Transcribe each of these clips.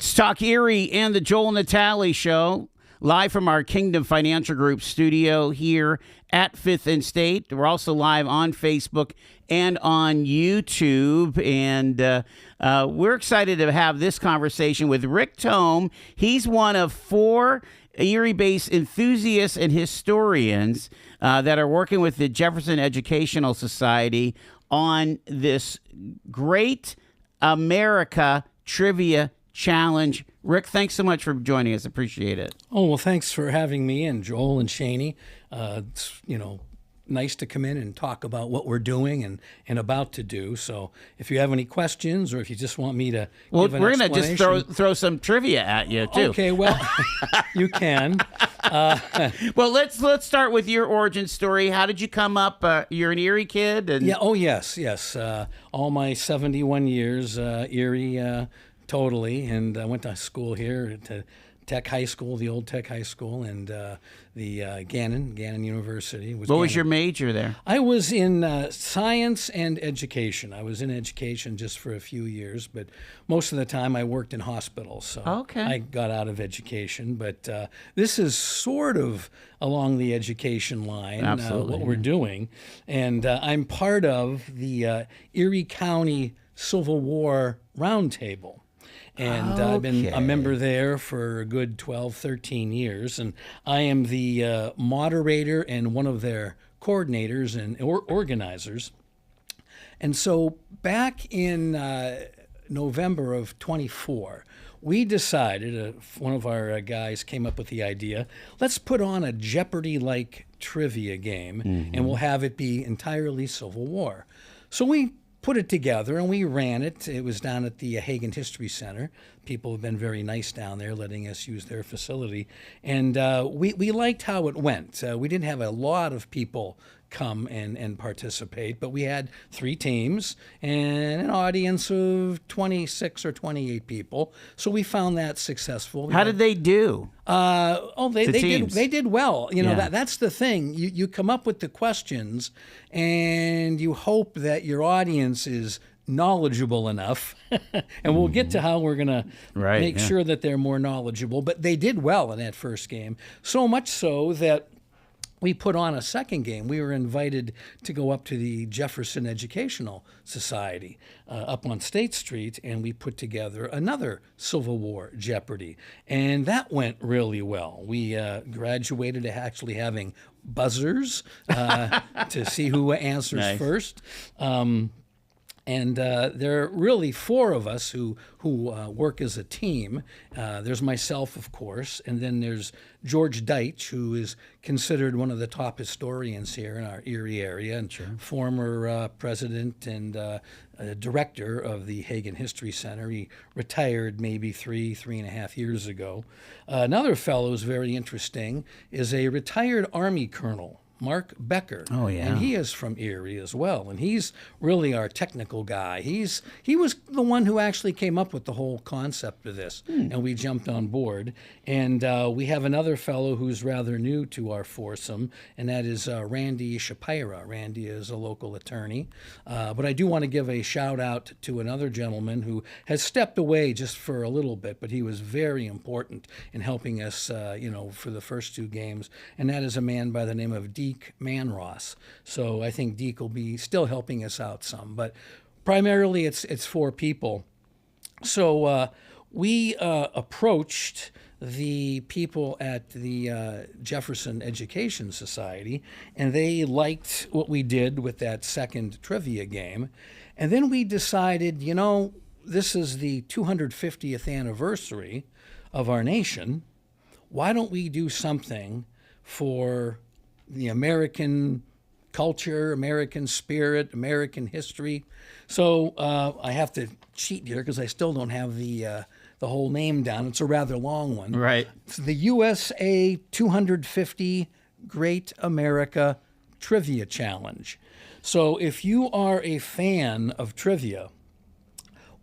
Let's talk Erie and the Joel Natale Show, live from our Kingdom Financial Group studio here at 5th and State. We're also live on Facebook and on YouTube, and we're excited to have this conversation with Rick Tome. He's one of 4 Erie-based enthusiasts and historians that are working with the Jefferson Educational Society on this Great America Trivia Challenge. Rick, thanks so much for joining us. Appreciate it. Oh, well, thanks for having me and Joel and Shaney. It's, nice to come in and talk about what we're doing and about to do. So if you have any questions or if you just want me to give an we're going to just throw some trivia at you, too. Okay, well, you can. Well, let's start with your origin story. How did you come up? You're an Erie kid? And... Yeah. Oh, yes. All my 71 years, Erie, totally. And I went to school here to Tech High School, the old Tech High School, and the Gannon University. What was your major there? I was in science and education. I was in education just for a few years, but most of the time I worked in hospitals. So okay. I got out of education, but this is sort of along the education line, what we're doing. And I'm part of the Erie County Civil War Roundtable. And I've been a member there for a good 12, 13 years. And I am the moderator and one of their coordinators and organizers. And so back in November of 24, we decided, one of our guys came up with the idea, let's put on a Jeopardy-like trivia game, and we'll have it be entirely Civil War. So we put it together and we ran it. It was down at the Hagen History Center. People have been very nice down there, letting us use their facility. And we liked how it went. We didn't have a lot of people come and participate, but we had 3 teams and an audience of 26 or 28 people. So we found that successful. How did they do? They did well. That's the thing. You come up with the questions and you hope that your audience is knowledgeable enough, and we'll get to how we're going to make sure that they're more knowledgeable. But they did well in that first game, so much so that we put on a second game. We were invited to go up to the Jefferson Educational Society up on State Street, and we put together another Civil War Jeopardy. And that went really well. We graduated to actually having buzzers to see who answers first. And there are really 4 of us who work as a team. There's myself, of course, and then there's George Deitch, who is considered one of the top historians here in our Erie area, and former president and director of the Hagen History Center. He retired maybe 3.5 years ago. Another fellow who's very interesting is a retired Army colonel, Mark Becker. Oh, yeah. And he is from Erie as well. And he's really our technical guy. He was the one who actually came up with the whole concept of this. And we jumped on board. And we have another fellow who's rather new to our foursome, and that is Randy Shapira. Randy is a local attorney. But I do want to give a shout out to another gentleman who has stepped away just for a little bit, but he was very important in helping us, for the first 2 games. And that is a man by the name of Deke Manross. So I think Deke will be still helping us out some, but primarily it's 4 people. So we approached the people at the Jefferson Education Society, and they liked what we did with that second trivia game. And then we decided, this is the 250th anniversary of our nation. Why don't we do something for the American culture, American spirit, American history? So I have to cheat here because I still don't have the whole name down. It's a rather long one. Right. It's the USA 250 Great America Trivia Challenge. So if you are a fan of trivia,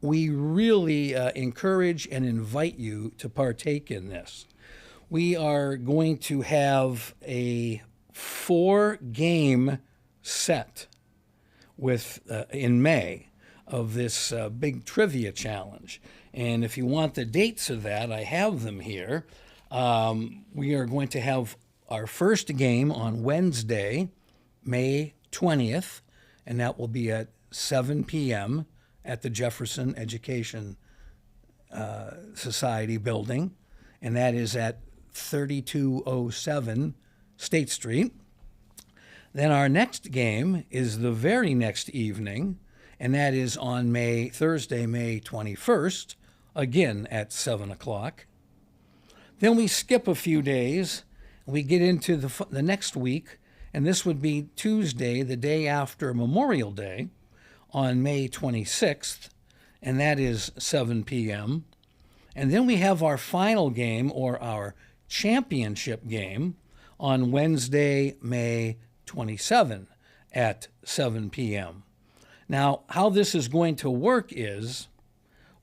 we really encourage and invite you to partake in this. We are going to have a 4-game set with in May. of this big trivia challenge. And if you want the dates of that, I have them here. We are going to have our first game on Wednesday, May 20th, and that will be at 7 p.m. at the Jefferson Education Society building, and that is at 3207 State Street. Then our next game is the very next evening, and that is on Thursday, May 21st, again at 7 o'clock. Then we skip a few days. We get into the next week, and this would be Tuesday, the day after Memorial Day, on May 26th, and that is 7 p.m. And then we have our final game, or our championship game, on Wednesday, May 27 at 7 p.m. Now, how this is going to work is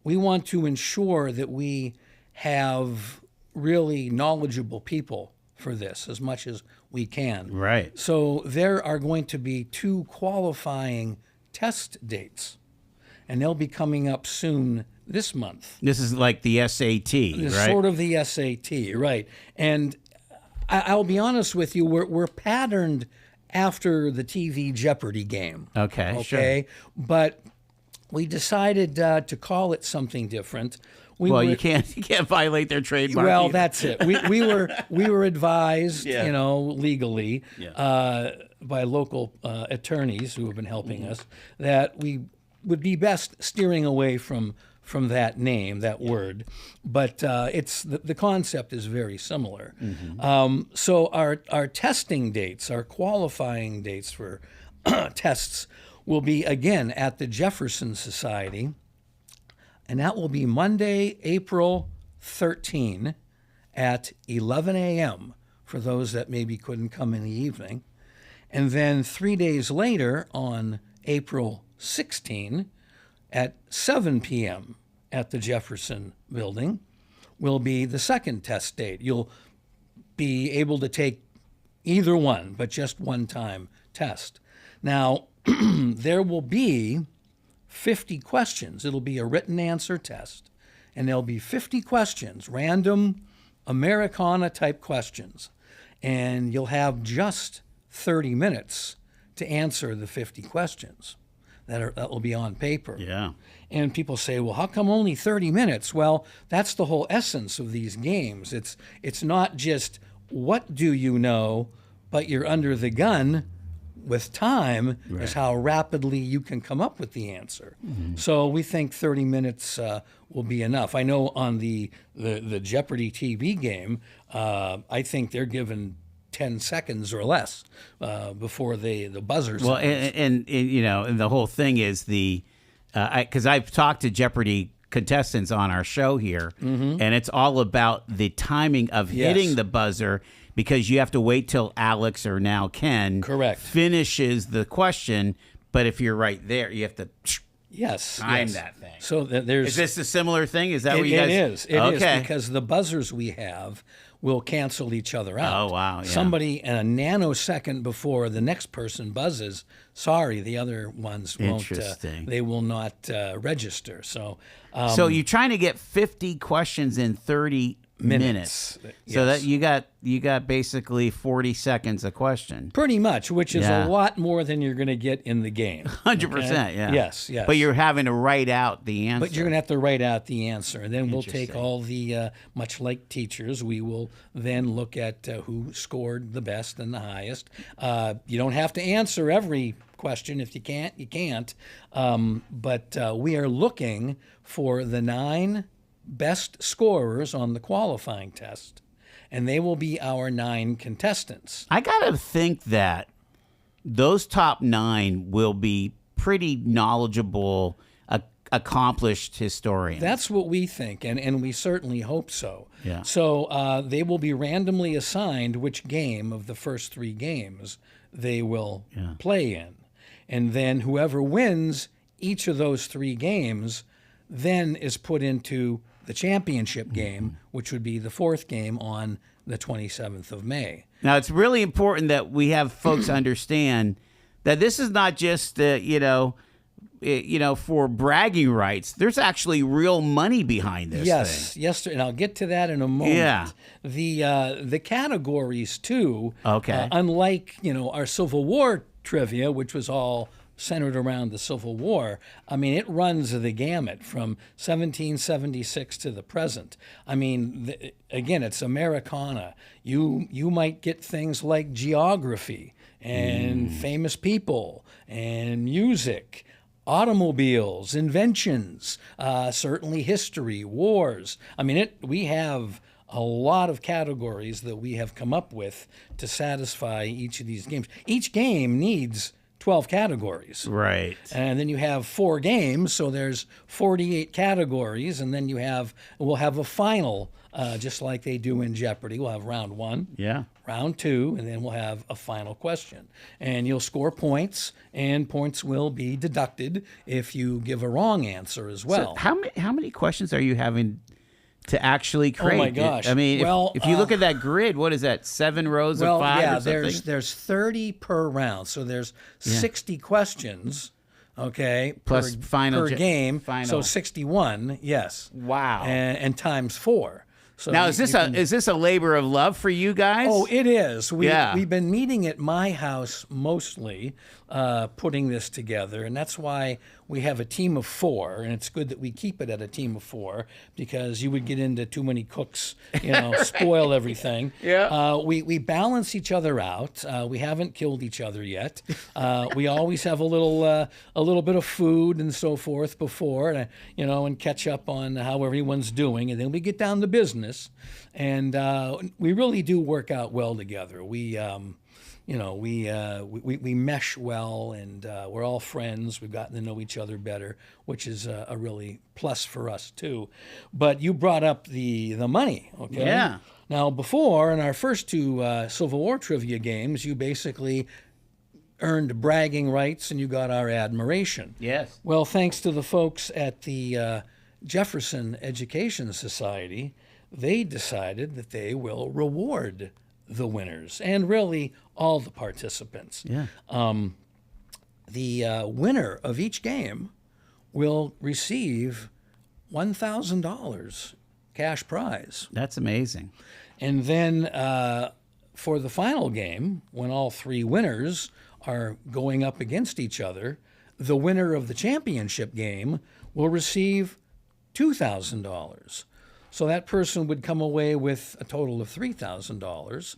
we want to ensure that we have really knowledgeable people for this as much as we can. Right. So there are going to be 2 qualifying test dates, and they'll be coming up soon this month. This is like the SAT, It's right? sort of the SAT, right. And I'll be honest with you, we're patterned after the TV Jeopardy game. Okay, sure. But we decided to call it something different. You can't violate their trademark. Well, either. that's it. We were advised, legally by local attorneys who have been helping us that we would be best steering away from that name, that word. But it's the concept is very similar. So our testing dates, our qualifying dates for tests, will be again at the Jefferson Society. And that will be Monday, April 13 at 11 a.m. for those that maybe couldn't come in the evening. And then 3 days later, on April 16 at 7 p.m. at the Jefferson building, will be the second test date. You'll be able to take either one, but just one time test. Now, there will be 50 questions. It'll be a written answer test, and there'll be 50 questions, random Americana type questions, and you'll have just 30 minutes to answer the 50 questions that will be on paper. Yeah. And people say, well, how come only 30 minutes? Well, that's the whole essence of these games. It's not just what do you know, but you're under the gun with time is how rapidly you can come up with the answer. So we think 30 minutes will be enough. I know on the Jeopardy TV game, I think they're given 10 seconds or less before the buzzer sounds. Well, and the whole thing is because I've talked to Jeopardy contestants on our show here, and it's all about the timing of hitting the buzzer, because you have to wait till Alex, or now Ken, finishes the question. But if you're right there, you have to time that thing. So is this a similar thing? Is that what you guys? It is. It is, because the buzzers we have will cancel each other out. Oh, wow. Yeah. Somebody a nanosecond before the next person buzzes, sorry, the other ones won't. They will not register. So you're trying to get 50 questions in 30 minutes. So that you got basically 40 seconds a question. Pretty much, which is a lot more than you're going to get in the game. 100%, yeah. Yes. But you're having to write out the answer. But you're going to have to write out the answer. And then we'll take all the, much like teachers, we will then look at who scored the best and the highest. You don't have to answer every question. If you can't, you can't. But we are looking for the 9 best scorers on the qualifying test, and they will be our 9 contestants. I gotta think that those top 9 will be pretty knowledgeable, accomplished historians. That's what we think, and we certainly hope so. Yeah. So they will be randomly assigned which game of the first 3 games they will play in, and then whoever wins each of those 3 games then is put into the championship game, which would be the 4th game on the 27th of May. Now, it's really important that we have folks understand that this is not just, for bragging rights, there's actually real money behind this thing. Yes, and I'll get to that in a moment. Yeah. The categories too. Okay. Unlike our Civil War trivia, which was all centered around the Civil War. I mean, it runs the gamut from 1776 to the present. I mean, again, it's Americana. You might get things like geography and famous people and music, automobiles, inventions, certainly history, wars. I mean, we have a lot of categories that we have come up with to satisfy each of these games. Each game needs 12 categories. Right. And then you have 4 games, so there's 48 categories, and then we'll have a final, just like they do in Jeopardy. We'll have round 1, Yeah. round 2, and then we'll have a final question. And you'll score points, and points will be deducted if you give a wrong answer as well. So how many questions are you having to actually create? Oh my gosh. I mean, Well, if you look at that grid, what is that? 7 rows of 5 yeah, or something? there's 30 per round, so there's 60 questions, okay, Plus per game, final. so 61, yes. Wow. And times 4. So Now, is this a labor of love for you guys? Oh, it is. Yeah. We've been meeting at my house mostly, putting this together, and that's why we have a team of 4, and it's good that we keep it at a team of 4 because you would get into too many cooks, spoil everything. Yeah. We balance each other out. We haven't killed each other yet. We always have a little bit of food and so forth before, and catch up on how everyone's doing, and then we get down to business, and we really do work out well together. We mesh well, and we're all friends. We've gotten to know each other better, which is a really plus for us too. But you brought up the money, okay? Yeah. Now, before, in our first 2 Civil War trivia games, you basically earned bragging rights and you got our admiration. Yes. Well, thanks to the folks at the Jefferson Education Society, they decided that they will reward the winners and really all the participants. Yeah. The winner of each game will receive $1,000 cash prize. That's amazing. And then for the final game, when all 3 winners are going up against each other, the winner of the championship game will receive $2,000. So that person would come away with a total of $3,000.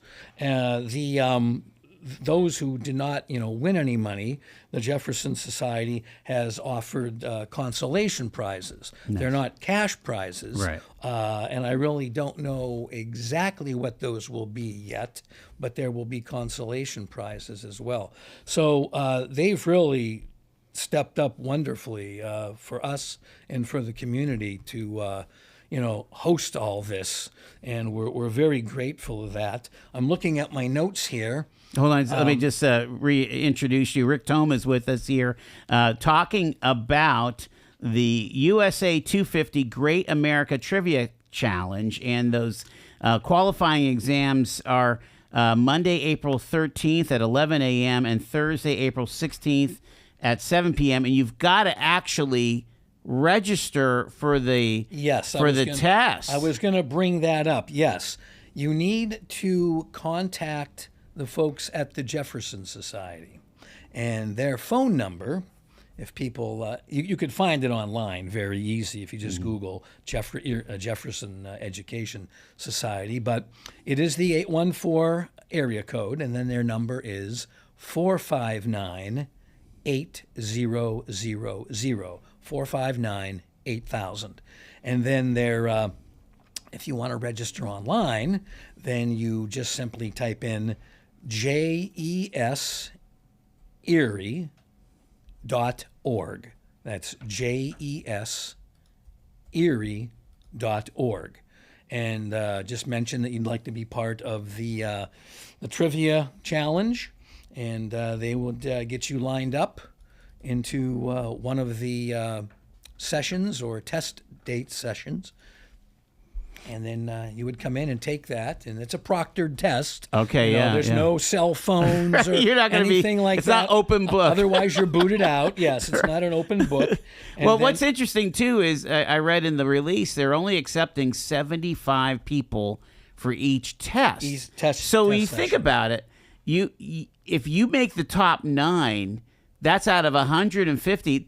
Those who did not, win any money, the Jefferson Society has offered consolation prizes. Nice. They're not cash prizes, right? And I really don't know exactly what those will be yet, but there will be consolation prizes as well. So they've really stepped up wonderfully for us and for the community to host all this, and we're very grateful of that. I'm looking at my notes here. Hold on, let me just reintroduce you. Rick Tome is with us here, talking about the USA 250 Great America Trivia Challenge, and those qualifying exams are Monday, April 13th at 11 a.m. and Thursday, April 16th at 7 p.m. And you've got to actually register for the test. I was going to bring that up. Yes, you need to contact the folks at the Jefferson Society, and their phone number. If people, you could find it online very easy if you just Google Jefferson Education Society. But it is the 814 area code, and then their number is 459-8000. 459-8000. And then there, if you want to register online, then you just simply type in JESErie.org. That's JESErie.org. And just mention that you'd like to be part of the trivia challenge, and they would get you lined up into one of the sessions or test date sessions. And then you would come in and take that, and it's a proctored test. Okay, There's no cell phones or You're not gonna anything like it's that. not open book. Otherwise, you're booted out. Yes, it's not an open book. And Well, what's interesting, too, is I read in the release they're only accepting 75 people for each test. So when you think about it, if you make the top 9, that's out of 150.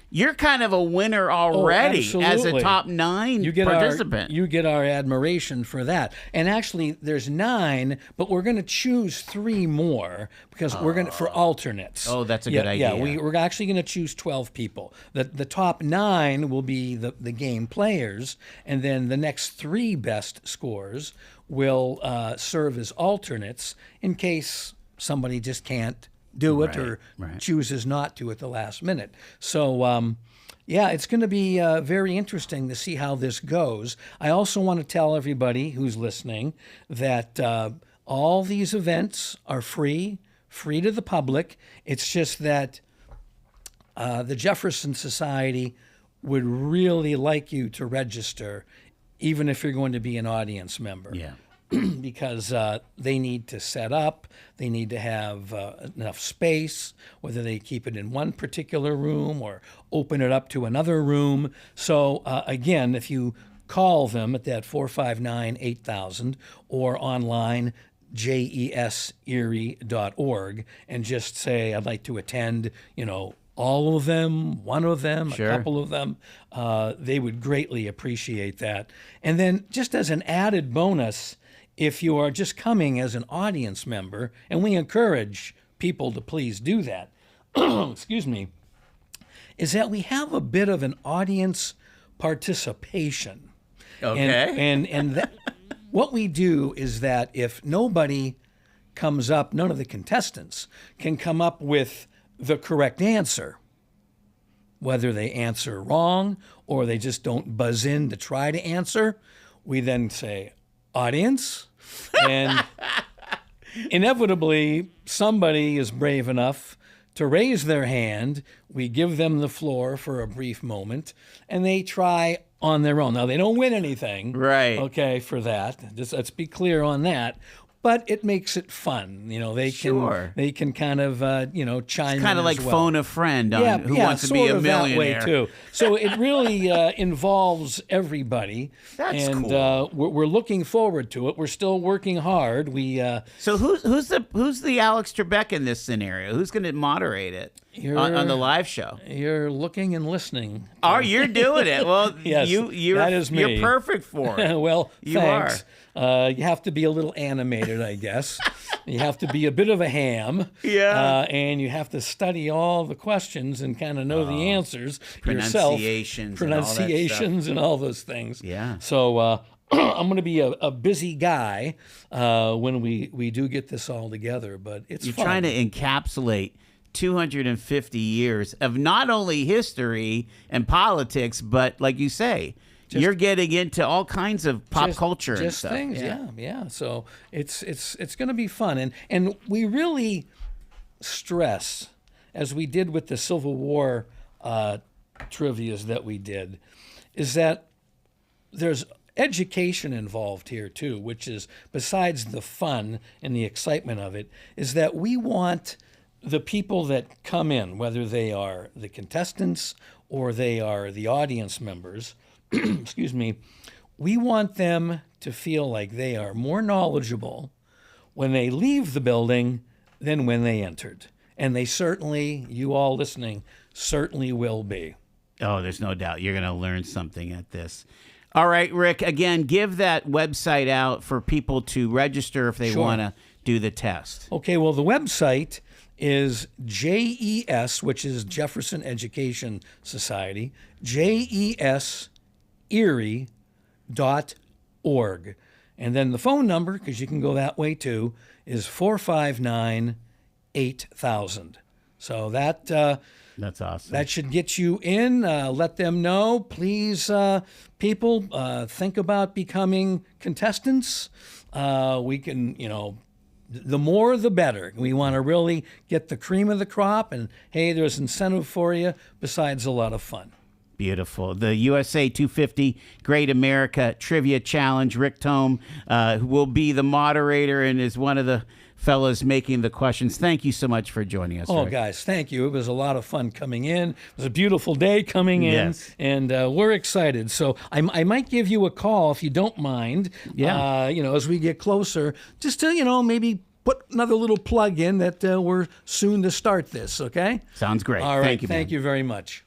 You're kind of a winner already as a top 9 participant. You get our admiration for that. And actually, there's 9, but we're going to choose 3 more because we're going for alternates. Oh, that's a good idea. Yeah, we're actually going to choose 12 people. The top 9 will be the game players, and then the next 3 best scores will serve as alternates in case somebody just can't do it or chooses not to at the last minute. So, it's going to be very interesting to see how this goes. I also want to tell everybody who's listening that all these events are free to the public. It's just that the Jefferson Society would really like you to register, even if you're going to be an audience member. Yeah. Because they need to set up, they need to have enough space, whether they keep it in one particular room or open it up to another room. So again, if you call them at that 459-8000 or online, jeserie.org, and just say, I'd like to attend, all of them, one of them, Sure. a couple of them, they would greatly appreciate that. And then just as an added bonus, if you are just coming as an audience member, and we encourage people to please do that, excuse me, is that we have a bit of an audience participation. Okay. And that, what we do is that if nobody comes up, none of the contestants can come up with the correct answer, whether they answer wrong or they just don't buzz in to try to answer, we then say, audience, and inevitably somebody is brave enough to raise their hand. We give them the floor for a brief moment, and they try on their own. Now, they don't win anything, right? Okay, for that. Just let's be clear on that. But it makes it fun, they can kind of chime in. It's kind of like phone a friend on Who Wants to Be a Millionaire. That way too. So it really involves everybody. That's cool. And we're looking forward to it. We're still working hard. So who's the Alex Trebek in this scenario? Who's going to moderate it on the live show? You're looking and listening. Oh, you're doing it. Well, yes, that is me. You're perfect for it. Well, you thanks. You have to be a little animated, I guess. You have to be a bit of a ham. Yeah. And you have to study all the questions and kind of know the answers yourself. Pronunciations and all those things. Yeah. So I'm going to be a busy guy when we do get this all together, but it's fun. You're trying to encapsulate 250 years of not only history and politics, but like you say, you're getting into all kinds of pop culture and stuff. Things, yeah. So it's going to be fun, and we really stress, as we did with the Civil War trivias that we did, is that there's education involved here too, which is, besides the fun and the excitement of it, is that we want the people that come in, whether they are the contestants or they are the audience members, excuse me, we want them to feel like they are more knowledgeable when they leave the building than when they entered. And they certainly, you all listening, certainly will be. Oh, there's no doubt. You're going to learn something at this. All right, Rick, again, give that website out for people to register if they want to do the test. Okay, well, the website is JES, which is Jefferson Education Society, jeserie.org. And then the phone number, because you can go that way too, is 459-8000. So that's awesome. That should get you in. Let them know, please, people, think about becoming contestants. We can, the more the better. We want to really get the cream of the crop, and hey, there's incentive for you besides a lot of fun. Beautiful. The USA 250 Great America Trivia Challenge. Rick Tome will be the moderator and is one of the fellas making the questions. Thank you so much for joining us. Oh, Rick. guys, thank you. It was a lot of fun coming in. It was a beautiful day coming in, Yes. and we're excited. So I might give you a call if you don't mind. Yeah. As we get closer, just to maybe put another little plug in that we're soon to start this. Okay. Sounds great. All right. Thank you. Thank you very much.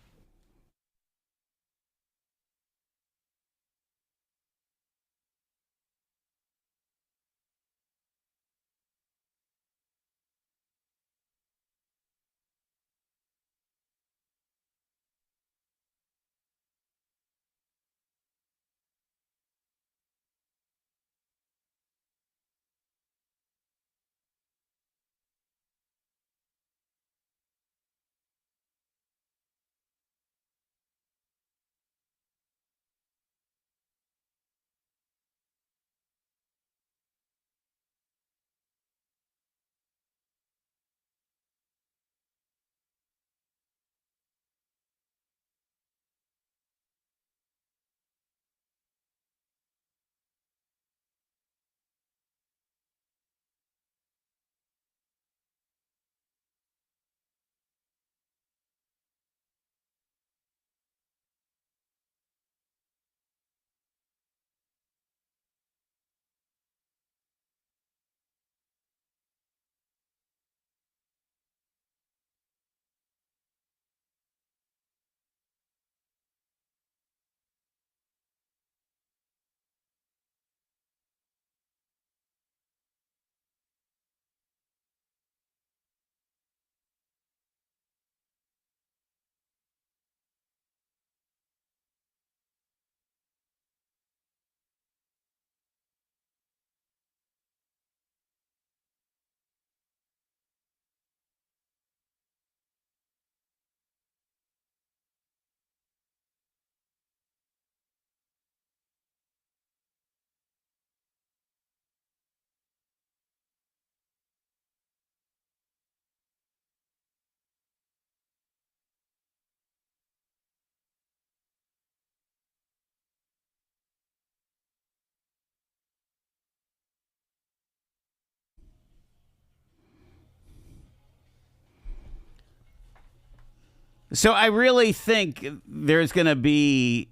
So I really think there's going to be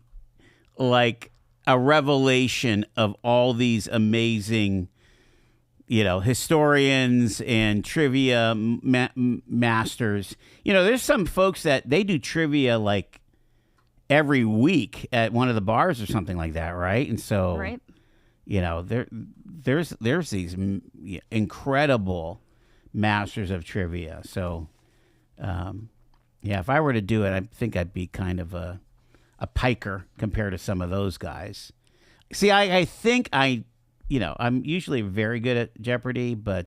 like a revelation of all these amazing, historians and trivia masters. There's some folks that they do trivia like every week at one of the bars or something like that, right? And so, Right. there's these incredible masters of trivia. So, if I were to do it, I think I'd be kind of a piker compared to some of those guys. See, I think I'm usually very good at Jeopardy, but